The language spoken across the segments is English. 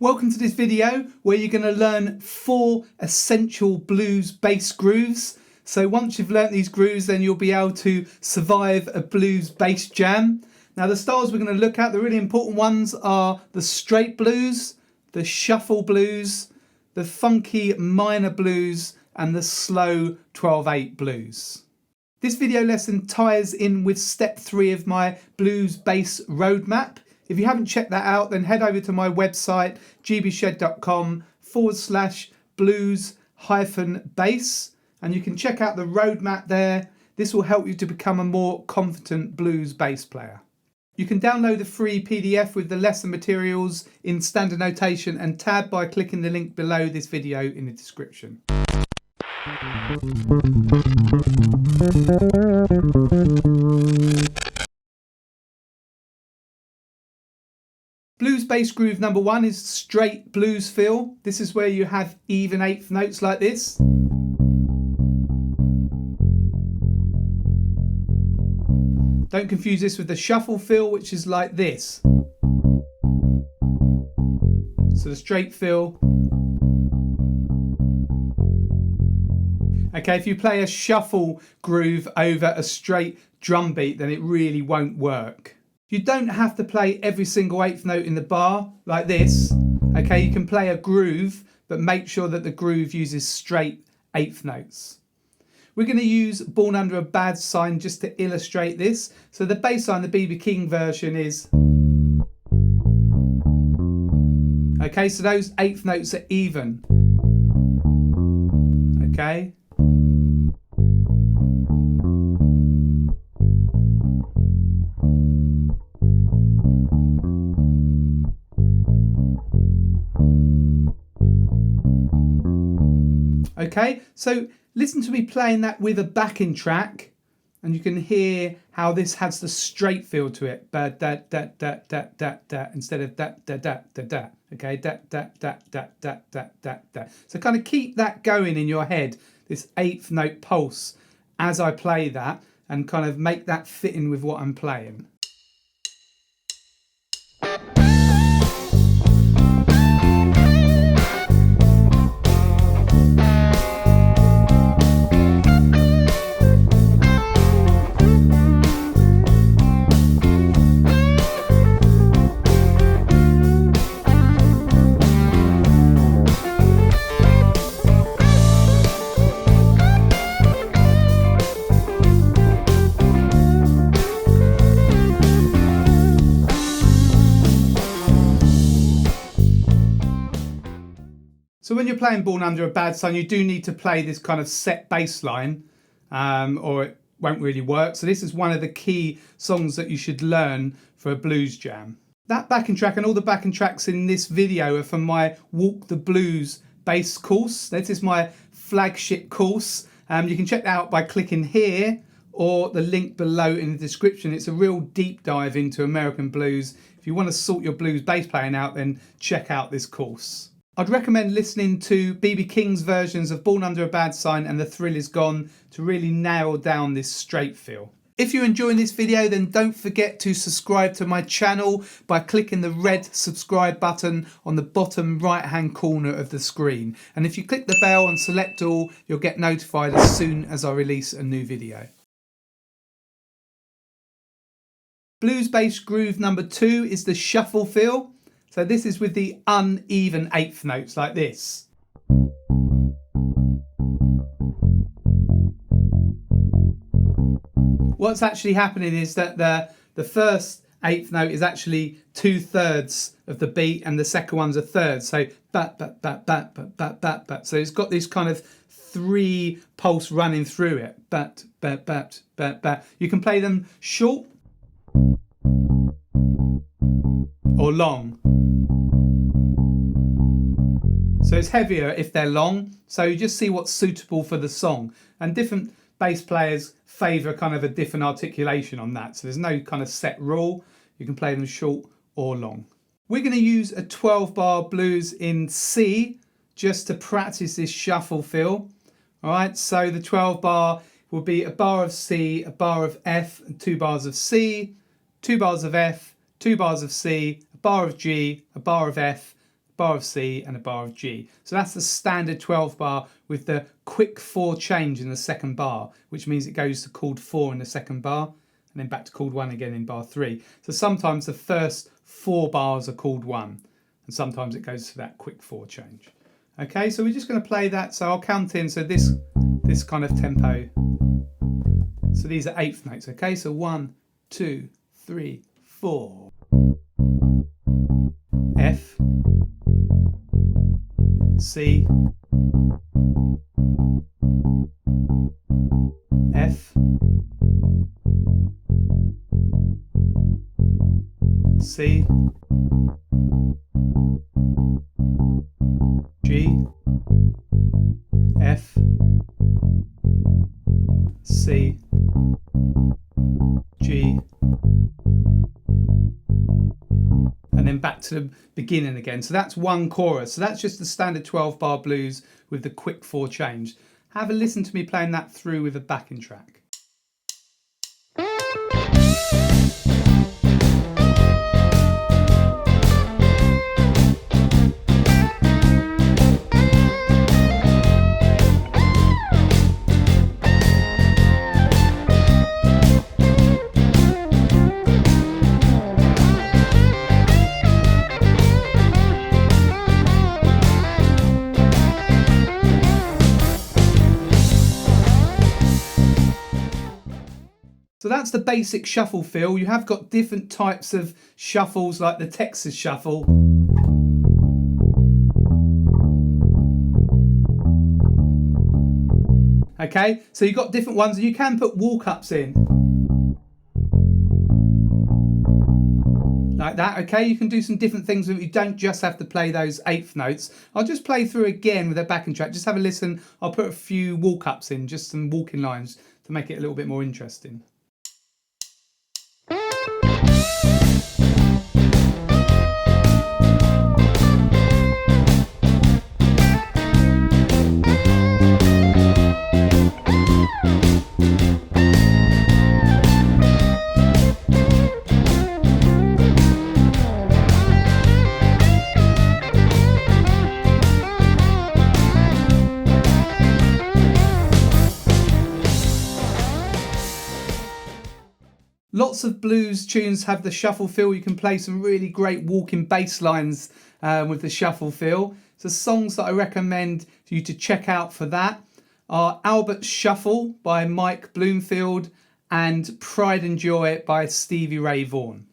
Welcome to this video where you're going to learn 4 essential blues bass grooves. So once you've learnt these grooves, then you'll be able to survive a blues bass jam. Now the styles we're going to look at, the really important ones, are the straight blues, the shuffle blues, the funky minor blues, and the slow 12/8 blues. This video lesson ties in with step 3 of my blues bass roadmap. If you haven't checked that out, then head over to my website, gbshed.com/blues-bass, and you can check out the roadmap there. This will help you to become a more confident blues bass player. You can download a free PDF with the lesson materials in standard notation and tab by clicking the link below this video in the description. Blues bass groove number 1 is straight blues feel. This is where you have even 8th notes like this. Don't confuse this with the shuffle feel, which is like this. So the straight feel. Okay, if you play a shuffle groove over a straight drum beat, then it really won't work. You don't have to play every single 8th note in the bar like this. Okay, you can play a groove, but make sure that the groove uses straight 8th notes. We're going to use Born Under a Bad Sign just to illustrate this. So the bass line, the B.B. King version is... Okay, so those 8th notes are even. Okay. Okay, so listen to me playing that with a backing track, and you can hear how this has the straight feel to it. Ba da da da da da da instead of da da da da da. Okay, da da da da da da da da. So kind of keep that going in your head, this 8th note pulse as I play that, and kind of make that fit in with what I'm playing. So when you're playing Born Under a Bad Sign, you do need to play this kind of set bass line, or it won't really work. So this is one of the key songs that you should learn for a blues jam. That backing track and all the backing tracks in this video are from my Walk the Blues bass course. This is my flagship course. You can check that out by clicking here or the link below in the description. It's a real deep dive into American blues. If you want to sort your blues bass playing out, then check out this course. I'd recommend listening to B.B. King's versions of Born Under a Bad Sign and The Thrill Is Gone to really nail down this straight feel. If you're enjoying this video, then don't forget to subscribe to my channel by clicking the red subscribe button on the bottom right hand corner of the screen. And if you click the bell and select all, you'll get notified as soon as I release a new video. Blues bass groove number 2 is the shuffle feel. So this is with the uneven 8th notes like this. What's actually happening is that the first 8th note is actually 2/3 of the beat and the second one's a third. So bat, bat, bat, bat, bat, bat, bat, bat. So it's got this kind of 3 pulse running through it. Bat, bat, bat, bat, bat. You can play them short or long. So it's heavier if they're long. So you just see what's suitable for the song. And different bass players favour kind of a different articulation on that. So there's no kind of set rule. You can play them short or long. We're going to use a 12-bar blues in C just to practice this shuffle feel. All right, so the 12-bar will be a bar of C, a bar of F, and 2 bars of C, 2 bars of F, 2 bars of C, a bar of G, a bar of F, bar of C and a bar of G. So that's the standard 12 bar with the quick 4 change in the second bar, which means it goes to chord 4 in the second bar and then back to chord 1 again in bar 3. So sometimes the first 4 bars are chord 1 and sometimes it goes to that quick 4 change. Okay, so we're just going to play that. So I'll count in. So this kind of tempo. So these are eighth notes. Okay, so 1, 2, 3, 4. F, C, F, C, G, F, C, G, and then back to the beginning again. So that's one chorus. So that's just the standard 12 bar blues with the quick 4 change. Have a listen to me playing that through with a backing track. So that's the basic shuffle feel. You have got different types of shuffles like the Texas shuffle. Okay, so you've got different ones. You can put walk-ups in. Like that, okay? You can do some different things. You don't just have to play those eighth notes. I'll just play through again with a backing track. Just have a listen. I'll put a few walk-ups in, just some walking lines to make it a little bit more interesting. Lots of blues tunes have the shuffle feel. You can play some really great walking bass lines with the shuffle feel. So songs that I recommend for you to check out for that are Albert's Shuffle by Mike Bloomfield and Pride and Joy by Stevie Ray Vaughan.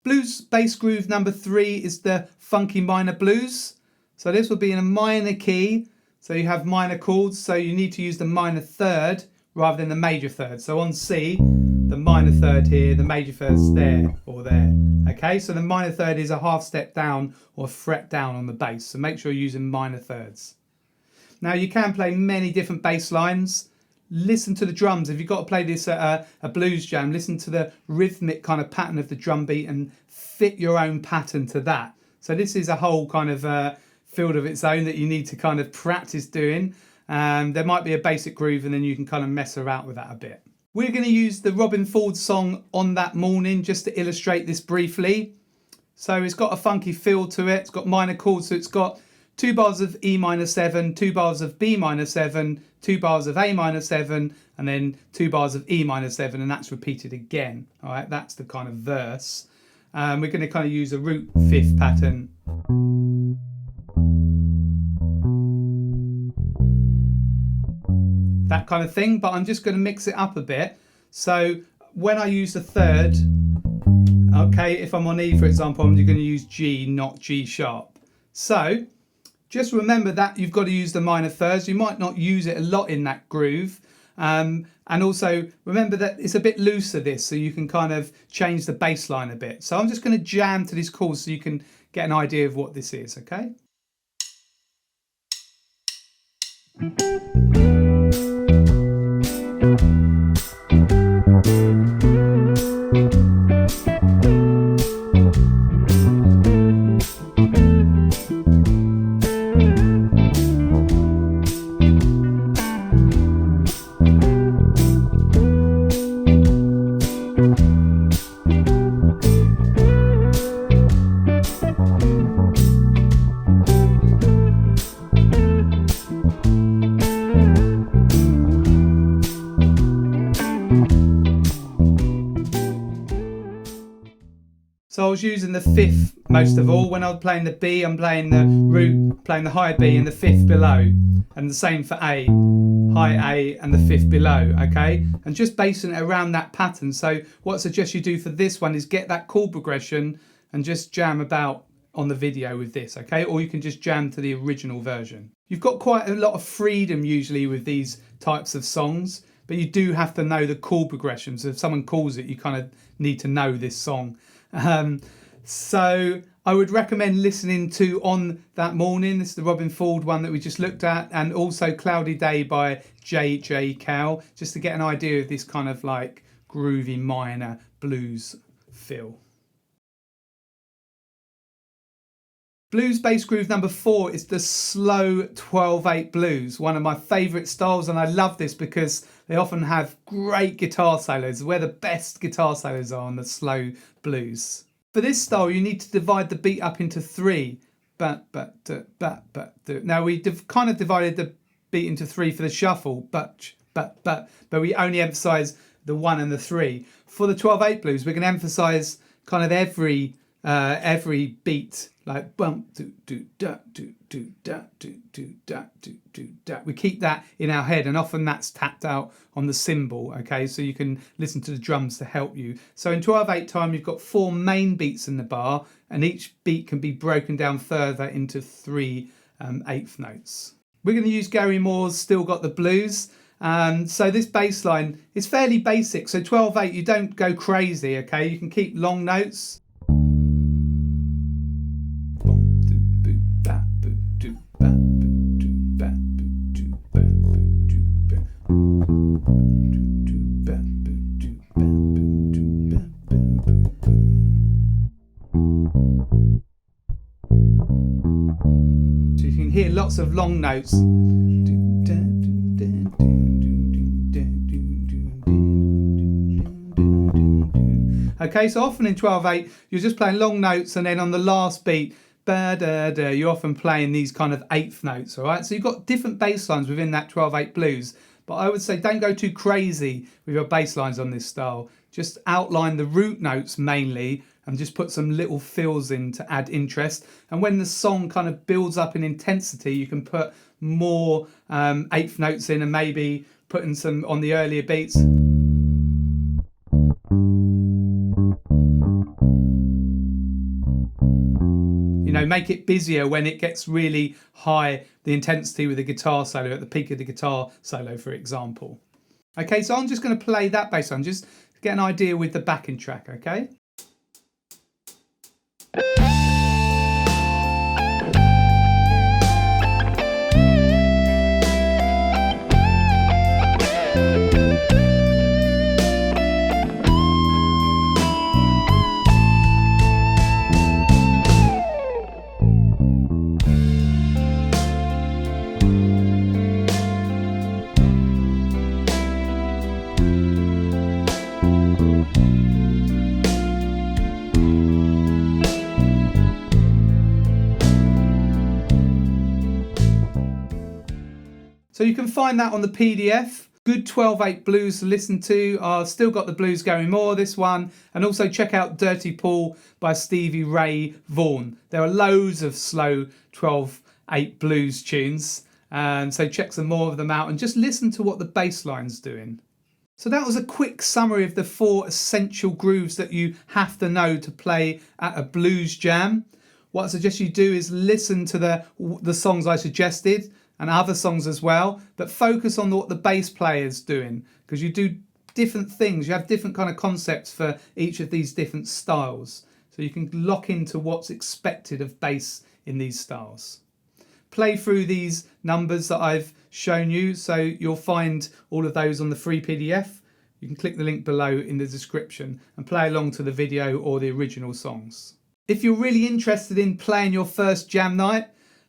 Blues bass groove number 3 is the funky minor blues. So this will be in a minor key. So you have minor chords, so you need to use the minor third rather than the major third. So on C, the minor third here, the major third's there or there. Okay, so the minor third is a half step down or fret down on the bass. So make sure you're using minor thirds. Now you can play many different bass lines. Listen to the drums. If you've got to play this at a blues jam, listen to the rhythmic kind of pattern of the drum beat and fit your own pattern to that. So this is a whole kind of field of its own that you need to kind of practice doing. There might be a basic groove and then you can kind of mess around with that a bit. We're going to use the Robin Ford song On That Morning just to illustrate this briefly. So it's got a funky feel to it. It's got minor chords, so it's got 2 bars of E minor 7, 2 bars of B minor 7, 2 bars of A minor 7, and then 2 bars of E minor 7, and that's repeated again. All right, that's the kind of verse. We're going to kind of use a root 5th pattern. That kind of thing, but I'm just going to mix it up a bit. So when I use the third, okay, if I'm on E, for example, I'm going to use G, not G sharp. So just remember that you've got to use the minor thirds. You might not use it a lot in that groove. And also remember that it's a bit looser this, so you can kind of change the bass line a bit. So I'm just going to jam to this chord so you can get an idea of what this is, okay? was using the fifth most of all. When I was playing the B, I'm playing the root, playing the high B and the fifth below. And the same for A, high A and the fifth below, okay? And just basing it around that pattern. So what I suggest you do for this one is get that chord progression and just jam about on the video with this, okay? Or you can just jam to the original version. You've got quite a lot of freedom usually with these types of songs, but you do have to know the chord progressions. If someone calls it, you kind of need to know this song. So I would recommend listening to On That Morning. This is the Robin Ford one that we just looked at, and also Cloudy Day by J.J. Cale, just to get an idea of this kind of like groovy minor blues feel. Blues bass groove number 4 is the slow 12/8 blues, one of my favourite styles, and I love this because they often have great guitar solos, where the best guitar solos are on the slow blues. For this style, you need to divide the beat up into 3. Now we've kind of divided the beat into 3 for the shuffle, but we only emphasise the 1 and the 3. For the 12/8 blues, we're going to emphasise kind of every beat, like bump do do da do do da do do da do do da. We keep that in our head, and often that's tapped out on the cymbal, okay, so you can listen to the drums to help you. So in 12/8 time, you've got 4 main beats in the bar, and each beat can be broken down further into 3 eighth notes. We're going to use Gary Moore's Still Got the Blues. So this bass line is fairly basic, so 12/8 you don't go crazy, okay, you can keep long notes. So you can hear lots of long notes. Okay, so often in 12/8 you're just playing long notes, and then on the last beat, you're often playing these kind of eighth notes, all right? So you've got different bass lines within that 12/8 blues, but I would say don't go too crazy with your bass lines on this style. Just outline the root notes mainly, and just put some little fills in to add interest. And when the song kind of builds up in intensity, you can put more eighth notes in, and maybe putting some on the earlier beats. You know, make it busier when it gets really high, the intensity with the guitar solo, at the peak of the guitar solo, for example. Okay, so I'm just going to play that bass line, just to get an idea with the backing track, okay? So you can find that on the PDF. Good 12/8 blues to listen to. I've still got the blues Gary Moore, this one. And also check out Dirty Paul by Stevie Ray Vaughan. There are loads of slow 12/8 blues tunes. So check some more of them out and just listen to what the bass line's doing. So that was a quick summary of the 4 essential grooves that you have to know to play at a blues jam. What I suggest you do is listen to the songs I suggested, and other songs as well, but focus on what the bass player's doing, because you do different things. You have different kind of concepts for each of these different styles. So you can lock into what's expected of bass in these styles. Play through these numbers that I've shown you, so you'll find all of those on the free PDF. You can click the link below in the description and play along to the video or the original songs. If you're really interested in playing your first jam night,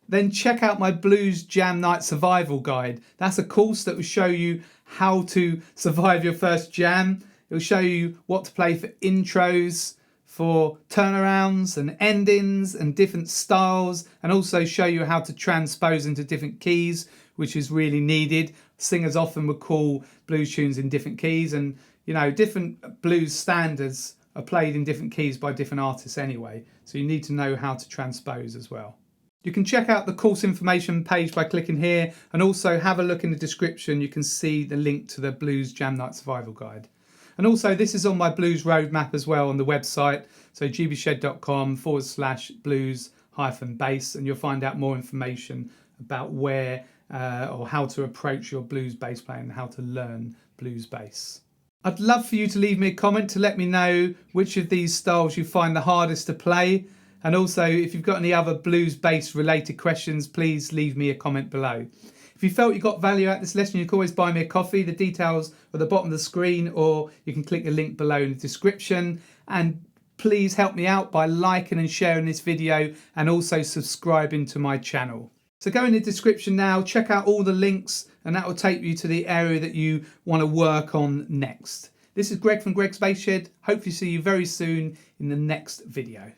then check out my Blues Jam Night Survival Guide. That's a course that will show you how to survive your first jam. It will show you what to play for intros, for turnarounds and endings and different styles, and also show you how to transpose into different keys, which is really needed. Singers often would call blues tunes in different keys, and you know, different blues standards are played in different keys by different artists anyway, so you need to know how to transpose as well. You can check out the course information page by clicking here, and also have a look in the description. You can see the link to the Blues Jam Night Survival Guide. And also this is on my blues roadmap as well on the website, so gbshed.com/blues-bass, and you'll find out more information about where or how to approach your blues bass playing and how to learn blues bass. I'd love for you to leave me a comment to let me know which of these styles you find the hardest to play. And also, if you've got any other blues bass related questions, please leave me a comment below. If you felt you got value out of this lesson, you can always buy me a coffee. The details are at the bottom of the screen, or you can click the link below in the description. And please help me out by liking and sharing this video, and also subscribing to my channel. So go in the description now, check out all the links, and that will take you to the area that you want to work on next. This is Greg from Greg's Bass Shed. Hopefully see you very soon in the next video.